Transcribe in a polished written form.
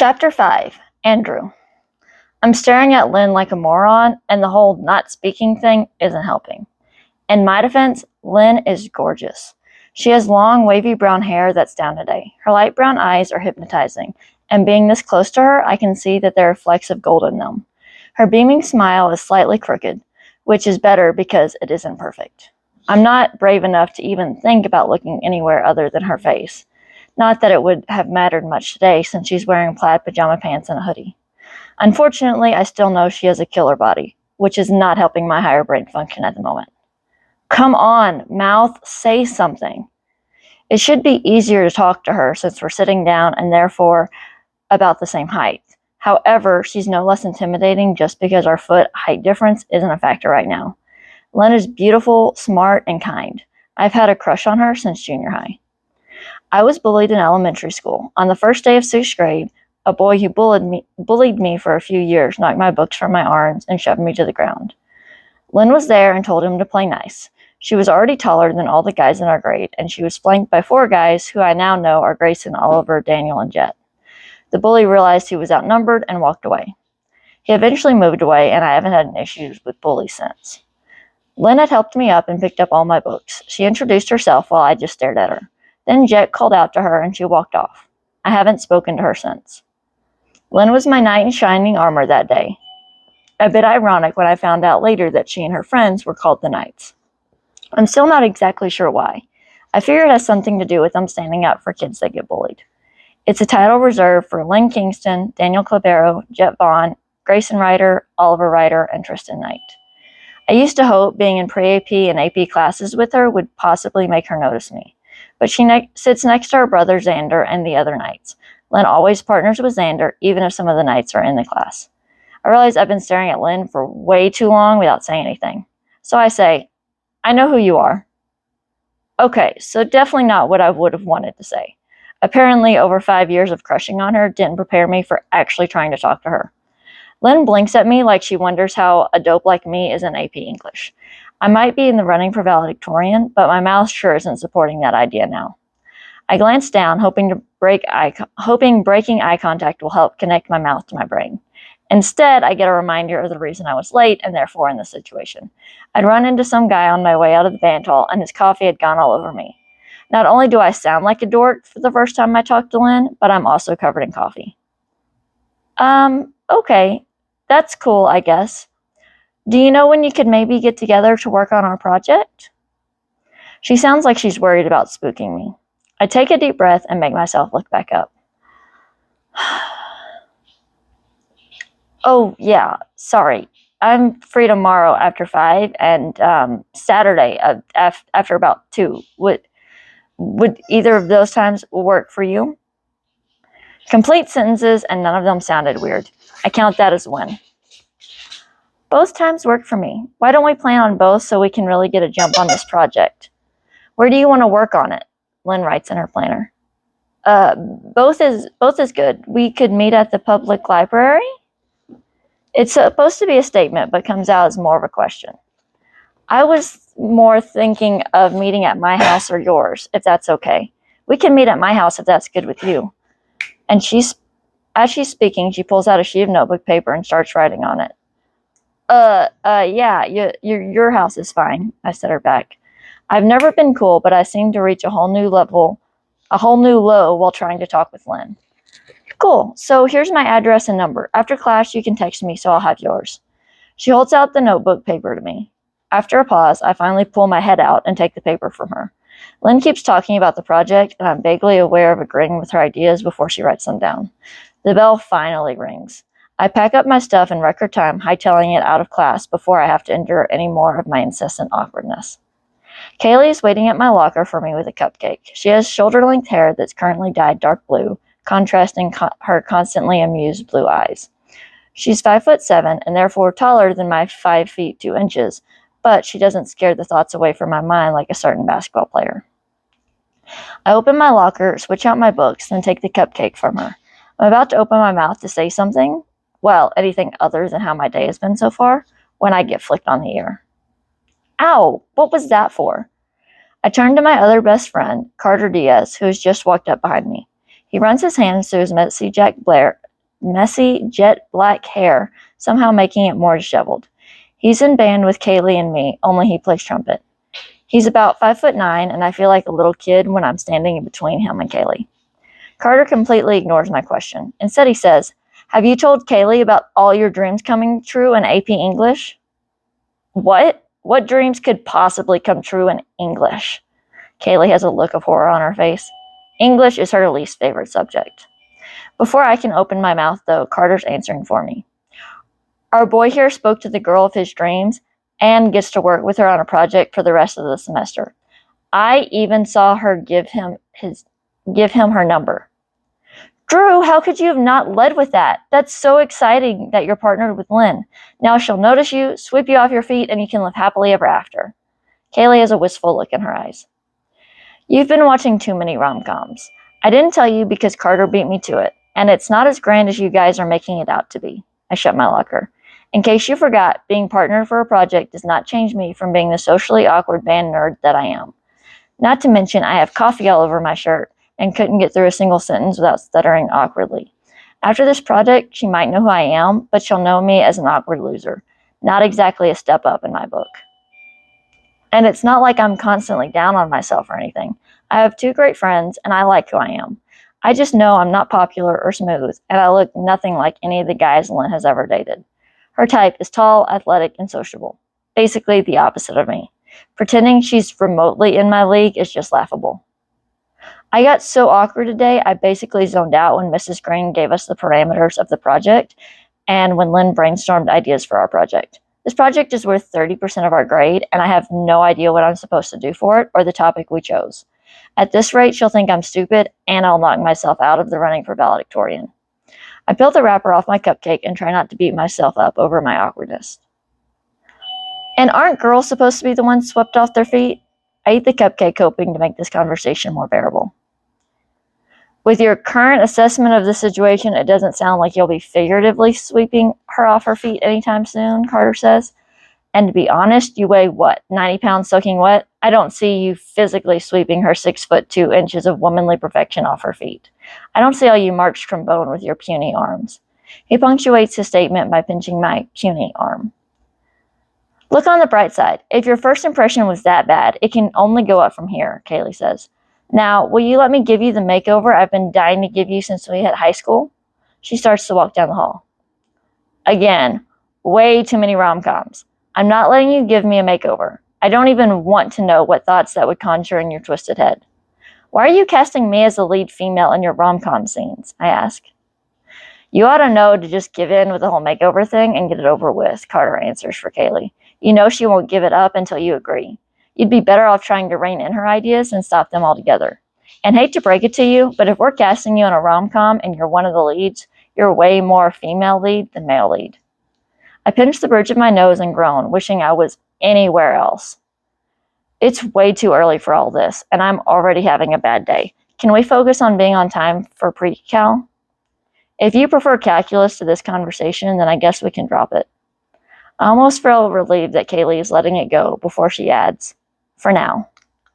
Chapter 5. Andrew. I'm staring at Lynn like a moron, and the whole not speaking thing isn't helping. In my defense, Lynn is gorgeous. She has long, wavy brown hair that's down today. Her light brown eyes are hypnotizing, and being this close to her, I can see that there are flecks of gold in them. Her beaming smile is slightly crooked, which is better because it isn't perfect. I'm not brave enough to even think about looking anywhere other than her face. Not that it would have mattered much today since she's wearing plaid pajama pants and a hoodie. Unfortunately, I still know she has a killer body, which is not helping my higher brain function at the moment. Come on, mouth, say something. It should be easier to talk to her since we're sitting down and therefore about the same height. However, she's no less intimidating just because our foot height difference isn't a factor right now. Lynn is beautiful, smart, and kind. I've had a crush on her since junior high. I was bullied in elementary school. On the first day of 6th grade, a boy who bullied me for a few years knocked my books from my arms and shoved me to the ground. Lynn was there and told him to play nice. She was already taller than all the guys in our grade, and she was flanked by 4 guys who I now know are Grayson, Oliver, Daniel, and Jet. The bully realized he was outnumbered and walked away. He eventually moved away, and I haven't had any issues with bullies since. Lynn had helped me up and picked up all my books. She introduced herself while I just stared at her. Then Jet called out to her and she walked off. I haven't spoken to her since. Lynn was my knight in shining armor that day. A bit ironic when I found out later that she and her friends were called the Knights. I'm still not exactly sure why. I figure it has something to do with them standing up for kids that get bullied. It's a title reserved for Lynn Kingston, Daniel Clabero, Jet Vaughn, Grayson Ryder, Oliver Ryder, and Tristan Knight. I used to hope being in pre-AP and AP classes with her would possibly make her notice me. But she sits next to her brother Xander and the other Knights. Lynn always partners with Xander, even if some of the Knights are in the class. I realize I've been staring at Lynn for way too long without saying anything. So I say, I know who you are. Okay, so definitely not what I would have wanted to say. Apparently, over 5 years of crushing on her didn't prepare me for actually trying to talk to her. Lynn blinks at me like she wonders how a dope like me is in AP English. I might be in the running for valedictorian, but my mouth sure isn't supporting that idea now. I glance down, hoping breaking eye contact will help connect my mouth to my brain. Instead, I get a reminder of the reason I was late and therefore in this situation. I'd run into some guy on my way out of the band hall, and his coffee had gone all over me. Not only do I sound like a dork for the first time I talk to Lynn, but I'm also covered in coffee. Okay, that's cool, I guess. Do you know when you could maybe get together to work on our project? She sounds like she's worried about spooking me. I take a deep breath and make myself look back up. Oh, yeah, sorry. I'm free tomorrow after 5 and Saturday after about 2. Would either of those times work for you? Complete sentences and none of them sounded weird. I count that as a win. Both times work for me. Why don't we plan on both so we can really get a jump on this project? Where do you want to work on it? Lynn writes in her planner. Both is good. We could meet at the public library? It's supposed to be a statement, but comes out as more of a question. I was more thinking of meeting at my house or yours, if that's okay. We can meet at my house if that's good with you. And as she's speaking, she pulls out a sheet of notebook paper and starts writing on it. Yeah, your house is fine, I set her back. I've never been cool, but I seem to reach a whole new low while trying to talk with Lynn. Cool, so here's my address and number. After class, you can text me, so I'll have yours. She holds out the notebook paper to me. After a pause, I finally pull my head out and take the paper from her. Lynn keeps talking about the project, and I'm vaguely aware of agreeing with her ideas before she writes them down. The bell finally rings. I pack up my stuff in record time, hightailing it out of class before I have to endure any more of my incessant awkwardness. Kaylee is waiting at my locker for me with a cupcake. She has shoulder-length hair that's currently dyed dark blue, contrasting her constantly amused blue eyes. She's 5'7" and therefore taller than my 5 feet 2 inches, but she doesn't scare the thoughts away from my mind like a certain basketball player. I open my locker, switch out my books, then take the cupcake from her. I'm about to open my mouth to say something, well, anything other than how my day has been so far, when I get flicked on the ear. Ow! What was that for? I turn to my other best friend, Carter Diaz, who has just walked up behind me. He runs his hands through his messy messy, jet black hair, somehow making it more disheveled. He's in band with Kaylee and me, only he plays trumpet. He's about 5'9", and I feel like a little kid when I'm standing in between him and Kaylee. Carter completely ignores my question. Instead, he says, "Have you told Kaylee about all your dreams coming true in AP English?" What? What dreams could possibly come true in English? Kaylee has a look of horror on her face. English is her least favorite subject. Before I can open my mouth, though, Carter's answering for me. Our boy here spoke to the girl of his dreams and gets to work with her on a project for the rest of the semester. I even saw her give him her number. Drew, how could you have not led with that? That's so exciting that you're partnered with Lynn. Now she'll notice you, sweep you off your feet, and you can live happily ever after. Kaylee has a wistful look in her eyes. You've been watching too many rom-coms. I didn't tell you because Carter beat me to it, and it's not as grand as you guys are making it out to be. I shut my locker. In case you forgot, being partnered for a project does not change me from being the socially awkward band nerd that I am. Not to mention, I have coffee all over my shirt and couldn't get through a single sentence without stuttering awkwardly. After this project, she might know who I am, but she'll know me as an awkward loser. Not exactly a step up in my book. And it's not like I'm constantly down on myself or anything. I have 2 great friends, and I like who I am. I just know I'm not popular or smooth, and I look nothing like any of the guys Lynn has ever dated. Her type is tall, athletic, and sociable. Basically the opposite of me. Pretending she's remotely in my league is just laughable. I got so awkward today, I basically zoned out when Mrs. Green gave us the parameters of the project and when Lynn brainstormed ideas for our project. This project is worth 30% of our grade, and I have no idea what I'm supposed to do for it or the topic we chose. At this rate, she'll think I'm stupid, and I'll knock myself out of the running for valedictorian. I peel the wrapper off my cupcake and try not to beat myself up over my awkwardness. And aren't girls supposed to be the ones swept off their feet? I eat the cupcake hoping to make this conversation more bearable. With your current assessment of the situation, it doesn't sound like you'll be figuratively sweeping her off her feet anytime soon, Carter says. And to be honest, you weigh what, 90 pounds soaking wet? I don't see you physically sweeping her 6'2" of womanly perfection off her feet. I don't see how you march trombone with your puny arms. He punctuates his statement by pinching my puny arm. Look on the bright side. If your first impression was that bad, it can only go up from here, Kaylee says. Now, will you let me give you the makeover I've been dying to give you since we hit high school? She starts to walk down the hall. Again, way too many rom-coms. I'm not letting you give me a makeover. I don't even want to know what thoughts that would conjure in your twisted head. Why are you casting me as the lead female in your rom-com scenes? I ask. You ought to know to just give in with the whole makeover thing and get it over with, Carter answers for Kaylee. You know she won't give it up until you agree. You'd be better off trying to rein in her ideas and stop them altogether. And hate to break it to you, but if we're casting you in a rom-com and you're one of the leads, you're way more female lead than male lead. I pinch the bridge of my nose and groan, wishing I was anywhere else. It's way too early for all this, and I'm already having a bad day. Can we focus on being on time for pre-cal? If you prefer calculus to this conversation, then I guess we can drop it. I almost feel relieved that Kaylee is letting it go before she adds, for now.